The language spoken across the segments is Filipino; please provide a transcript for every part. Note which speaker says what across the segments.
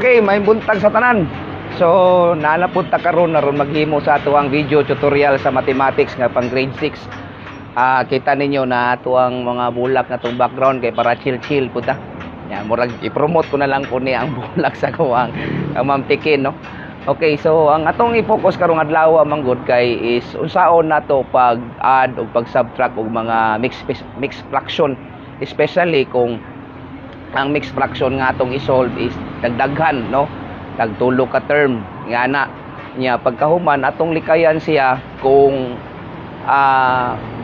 Speaker 1: Okay, may buntag sa tanan. So, nalapod ta karon naron maghimo sa atuang video tutorial sa mathematics nga pang grade 6. Kita ninyo na atuang mga bulak na tong background kay para chill-chill po ta. Yan, murag i-promote ko na lang po ni ang bulak sa kuwang Ma'am Tikin, no? Okay, so ang atong i-focus karong adlaw manggod kay is unsaon nato pag add o pag subtract og mga mixed fraction, especially kung ang mixed fraction nga atong i-solve is dagdaghan, no? Tagtulo ka term nga na nya pagkahuman atong likayan siya kung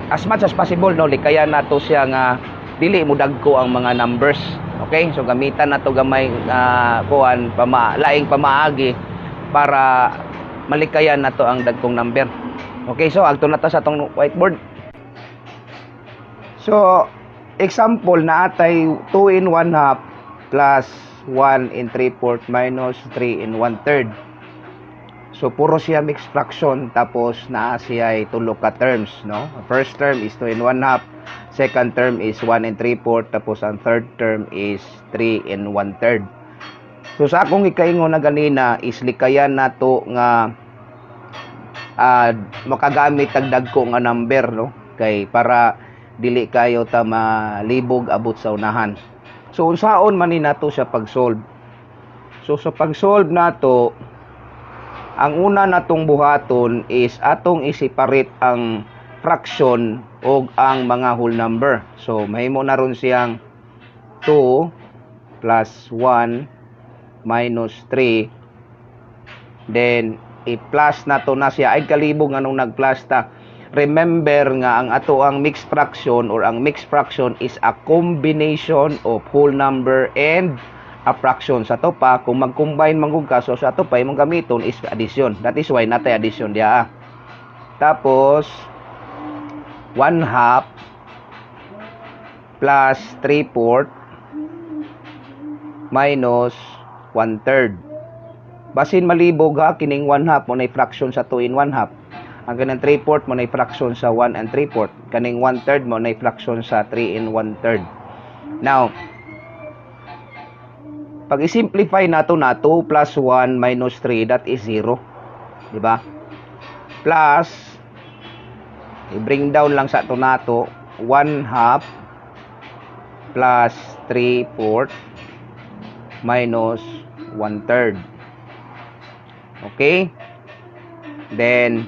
Speaker 1: as much as possible, no, likayan nato siya nga dili mo dagko ang mga numbers. Okay, so gamitan nato gamay kuan laing pamaagi para malikayan nato ang dagkong number. Okay, so agto na ta sa atong whiteboard. So example na atay 2 in 1/2 plus 1 in 3/4 minus 3 in 1/3. So puro siya mixed fraction tapos naa siya ay tulo ka terms, no? First term is 2 in 1/2, second term is 1 in 3/4, tapos ang third term is 3 in 1/3. So sa akong ikaingon na ganina is likayan nato nga makagamit tagdagko nga number, no? Kay para dili kayo ta malibog abot sa unahan. So unsaon man ni nato sa pag-solve? So sa pag-solve nato, ang una natong buhaton is atong i-separate ang fraction o ang mga whole number. So mahimo na ron siyang 2 plus 1 minus 3, then i-plus nato na siya. Ay kalibog anong nag-plus ta. Remember nga ang ato ang mixed fraction or ang mixed fraction is a combination of whole number and a fraction. Sa to pa kung mag-combine manggug ka, so sa to pa imong gamiton is addition. That is why natay addition diha. Tapos 1/2 plus 3/4 minus 1/3. Basin malibog ha, kining 1/2 mo na fraction sa 2 in 1/2. Ang kanang 3/4 mo na fraction sa 1 and 3/4. Kaning 1/3 mo na fraction sa 3 in 1/3. Now, pag i-simplify nato na 2 plus 1 minus 3, that is 0. Diba? Plus, i-bring down lang sa ito nato, 1/2 plus 3/4 minus 1/3. Okay? Then,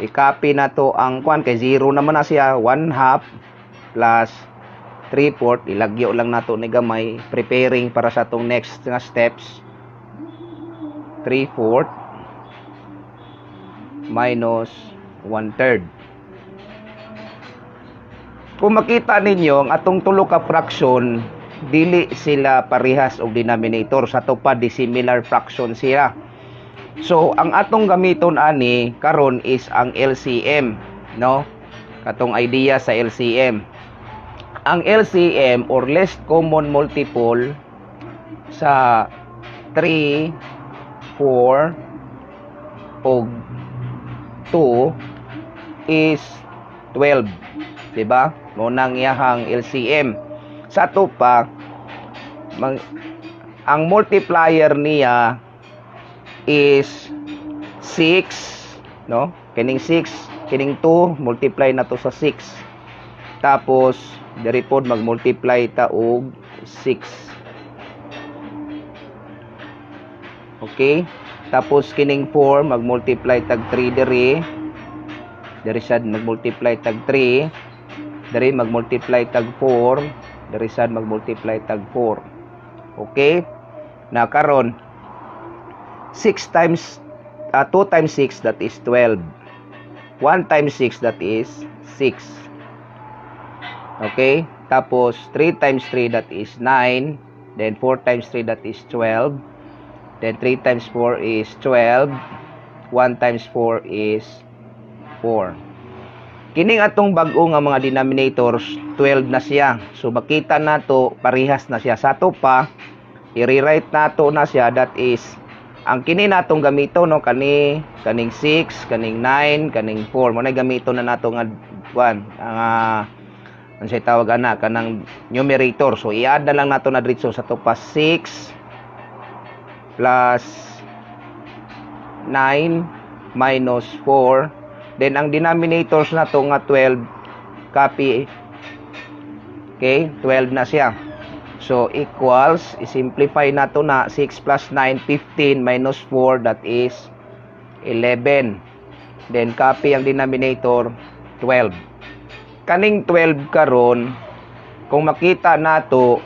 Speaker 1: i-copy na to ang kwan kay 0 naman na siya. 1/2 plus 3/4, ilagyo lang nato ni gamay, preparing para sa tong next nga steps. 3/4 minus 1/3. Kung makita ninyo ang atong tulo ka fraction, dili sila parehas og denominator. Sa to pa dissimilar fraction siya. So ang atong gamiton ani karon is ang LCM, no? Katong idea sa LCM. Ang LCM or least common multiple sa 3, 4 og 2 is 12. Diba? Mo nang iyahang LCM. Sa to pa ang multiplier niya is 6, no? Kining 6, kining 2 multiply na to sa 6. Tapos diri pod mag-multiply ta og 6. Okay? Tapos kining 4 mag-multiply tag 3 diri. Diri sad mag-multiply tag 3. Diri mag-multiply tag 4. Diri sad mag-multiply tag 4. Okay? Na karon 6 times 2 times 6, that is 12. 1 times 6, that is 6. Okay? Tapos 3 times 3, that is 9. Then 4 times 3, that is 12. Then 3 times 4 is 12. 1 times 4 is 4. Kining atong bag-o nga mga denominators, 12 na siya. So makita nato parehas na siya. Sa to pa i-rewrite nato na siya, that is ang kini natong gamito, no, kaning 6, kaning 9, kaning 4 mo na gamito na nato nga 1 ang say tawag ana kanang numerator. So i-add na lang nato na diretso sa to pa 6 plus 9 minus 4. Then ang denominators na to nga 12, copy. Okay, 12 na siya. So equals, i-simplify na to na 6 plus 9, 15 minus 4, that is 11. Then copy ang denominator, 12. Kaning 12 karon, kung makita nato,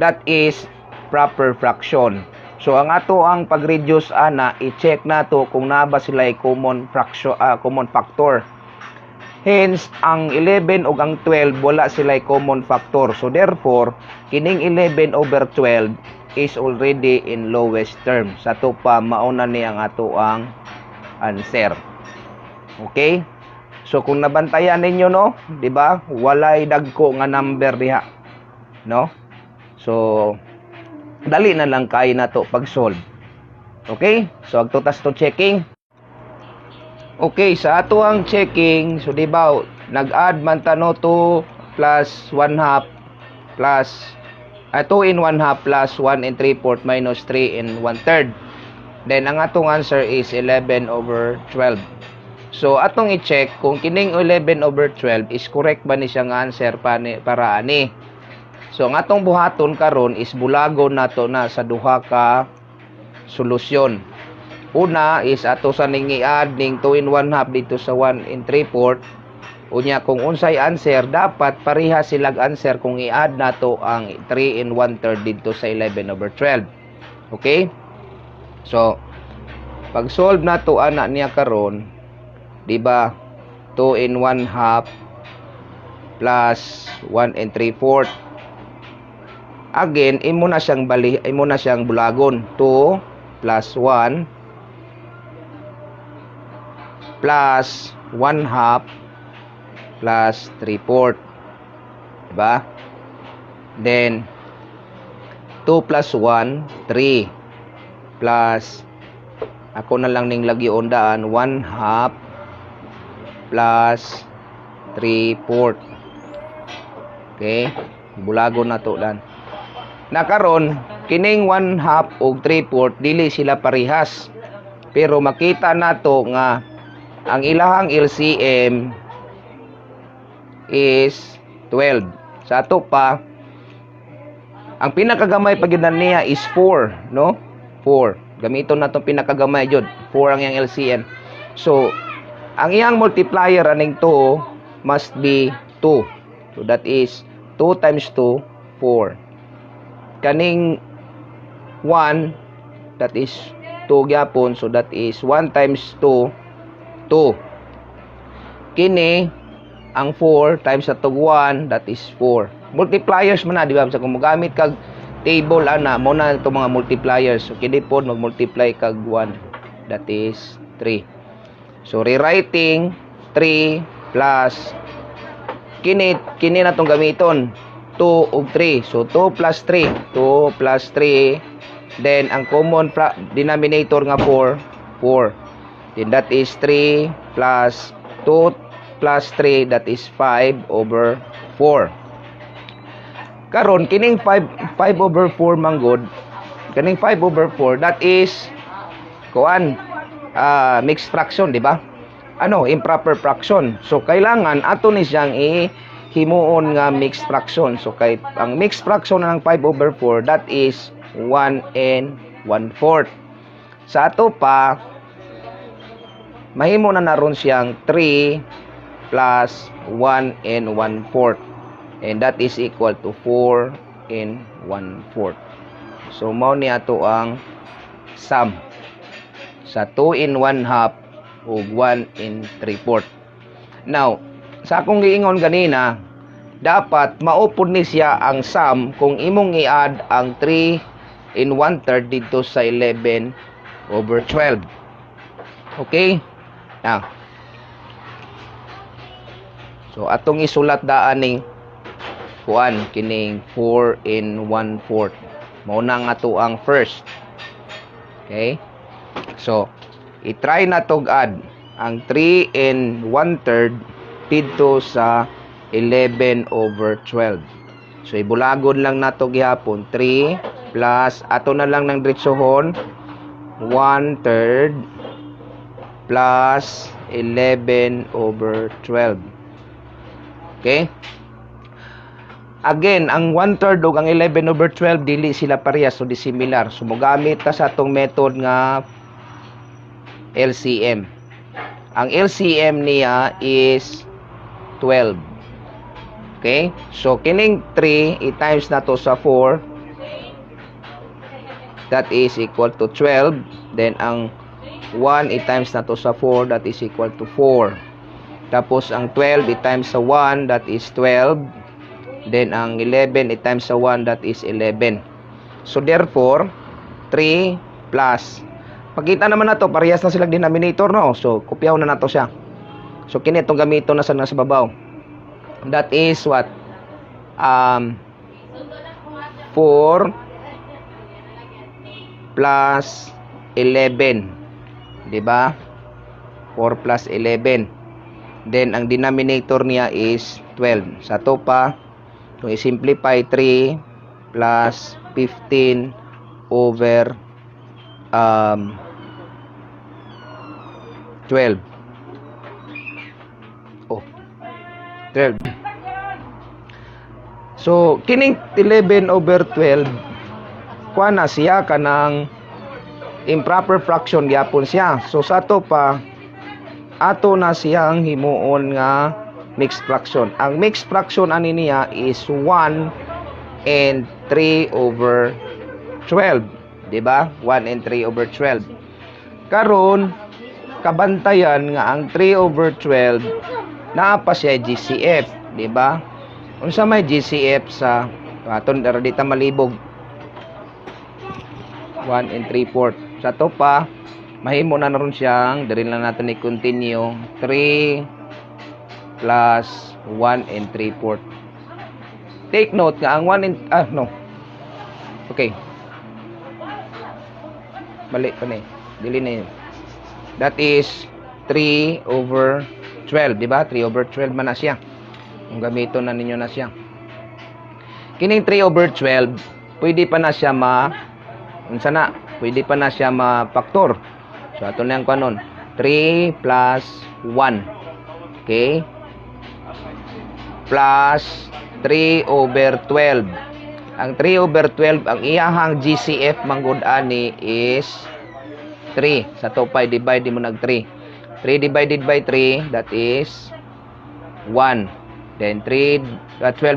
Speaker 1: that is proper fraction. So ang ato ang pag-reduce ana, i-check nato kung naba sila ay common fraction, common factor. Hence, ang 11 ug ang 12 wala sila ay common factor. So therefore, kining 11 over 12 is already in lowest term. Sa to pa mauna ni ang ato ang answer. Okay? So kung nabantayan ninyo, no, di ba? Walay dagko nga number diha. No? So dali na lang kay nato pag-solve. Okay? So agtutas to checking. Okay, sa ato ang checking, so di ba, nag-add man tano 2 plus 1 half plus 2 in 1 half plus 1 in 3/4 minus 3 in 1/3. Then ang atong answer is 11 over 12. So atong i-check kung kining 11 over 12 is correct ba ni siya nga answer para ani. So ang atong buhaton karon is bulagon nato na sa duha ka solusyon. Una is ato sa ning i-add ning 2 in 1 half dito sa 1 in 3/4. Unya kung unsay answer, dapat pareha silang answer kung i-add nato ang 3 in 1/3 dito sa 11 over 12. Okay? So pag solve nato ana niya karon, di ba? 2 in 1 half plus 1 in 3/4. Again, imo na siyang bulagon. 2 plus 1 plus 1 half plus 3/4. Diba? Then 2 plus 1, 3 plus ako na lang ning lagi ondaan 1 half plus 3/4. Okay? Bulagon na to dan. Nakaron kining 1 half ug 3/4 dili sila parehas. Pero makita nato nga ang ilahang LCM is 12. Sa ato pa, ang pinakagamay pagidan niya is 4, no? 4. Gamiton na itong pinakagamay jud. 4 ang iyang LCM. So, ang iyang multiplier aning 2 must be 2. So, that is 2 times 2, 4. Kaning 1, that is 2 gyapon. So, that is 1 times 2, 2. Kini ang 4 times sa tug 1, that is 4. Multipliers man na, di ba? Sa kung magamit kag table ana, mo na ito mga multipliers. So kini pod mag-multiply kag 1, that is 3. So rewriting 3 plus kini na tong gamiton 2 ug 3. So 2 plus 3, 2 plus 3. Then ang common denominator nga 4, 4. Then that is 3 plus 2 plus 3, that is 5 over 4. Karon kining 5 over 4 manggod. Kining 5 over 4, that is kuan mixed fraction, di ba? Ano, improper fraction. So kailangan ato ni siyang himuon nga mixed fraction. So kay ang mixed fraction ng 5 over 4, that is 1 and 1/4. Sa ato pa mahimo na naron siyang 3 plus 1 and 1/4. And that is equal to 4 and 1/4. So mao ni ato ang sum sa 2 in 1 half ug 1 in 3/4. Now, sa akong giingon ganina, dapat maupod ni siya ang sum kung imong i-add ang 3 in 1/3 dito sa 11 over 12. Okay? Now, so atong isulat daan ning kuan kining 4 in 1/4. Mao na nga to ang first. Okay? So, i-try na tog add ang 3 in 1/3 dito sa 11 over 12. So ibulagon lang nato gihapon 3 plus ato na lang ng diretsohon 1/3 plus 11/12. Okay? Again, ang 1/3 ug ang 11/12 dili sila parehas, so dissimilar. So mogamit ta sa atong method nga LCM. Ang LCM niya is 12. Okay? So kining 3 i-times na to sa 4, that is equal to 12. Then ang 1 i-times na to sa 4, that is equal to 4. Tapos ang 12 i-times sa 1, that is 12. Then ang 11 i-times sa 1, that is 11. So therefore 3 plus, pagkita naman na to, parehas na silang denominator, no? So kopyaw na nato siya. So kini itong gamito na sa nasa babaw. That is what? 4 plus 11. Diba? 4 plus 11. Then, ang denominator niya is 12. Sa to pa, kung i-simplify 3 plus 15 over 12. Oh, 12. So, kining 11/12, kuha na siya kanang improper fraction gyapon siya. So, sa to pa, ato na siyang himuon nga mixed fraction. Ang mixed fraction ani niya is 1 and 3/12. Diba? 1 and 3/12. Karon, kabantayan nga ang 3/12 naa pa siya GCF. Diba? Unsa may GCF sa aton dita malibog 1 and 3/4. Sa to pa, mahimo na ron siyang, diri lang natin i-continue, 3 plus 1 and 3/4. Take note nga ang 1 and, no. Okay. Balik pa na eh. Dili na yun. That is 3/12, di ba? 3/12 man na siya. Kung gamiton na ninyo na siya. Kining 3/12, pwede pa na siya unsa na? Pwede pa na siya ma-factor. So, ato na yung kanon. 3 plus 1. Okay? Plus 3/12. Ang 3/12, ang iyahang GCF manggod ani is 3. Sa to pa, divide mo nag 3. 3 divided by 3, that is 1. Then 12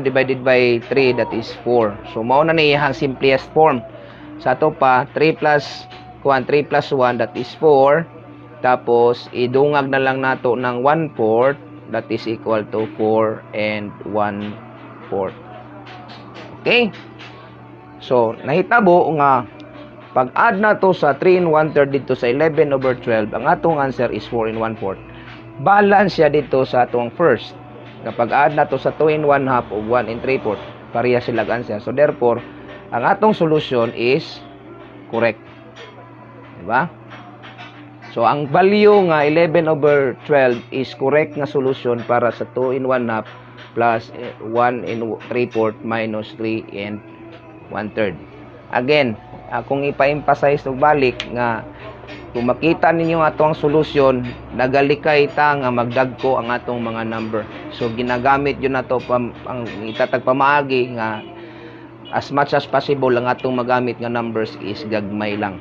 Speaker 1: divided by 3, that is 4. So, mao na ni iyahang simplest form. Sa to pa, 3 plus 1, that is 4. Tapos, idungag na lang nato ng 1/4, that is equal to 4 and 1/4. Okay? So, nahitabo nga, pag-add na to sa 3 and 1/3 dito sa 11/12, ang atong answer is 4 and 1/4. Balance siya dito sa atong first. Kapag add na to sa 2 and 1/2 o 1 and 3/4, pareha sila answer. So, therefore, ang atong solution is correct. Diba? So, ang value nga 11/12 is correct nga solution para sa 2 and 1/2 plus 1 and 3/4 minus 3 and 1/3. Again, akong ipa-emphasize og balik nga kung makita ninyo atong solusyon, nagalikay ta nga magdagko ang atong mga number. So, ginagamit yun na to ang itatag pamaagi nga as much as possible ang atong magamit nga numbers is gagmay lang.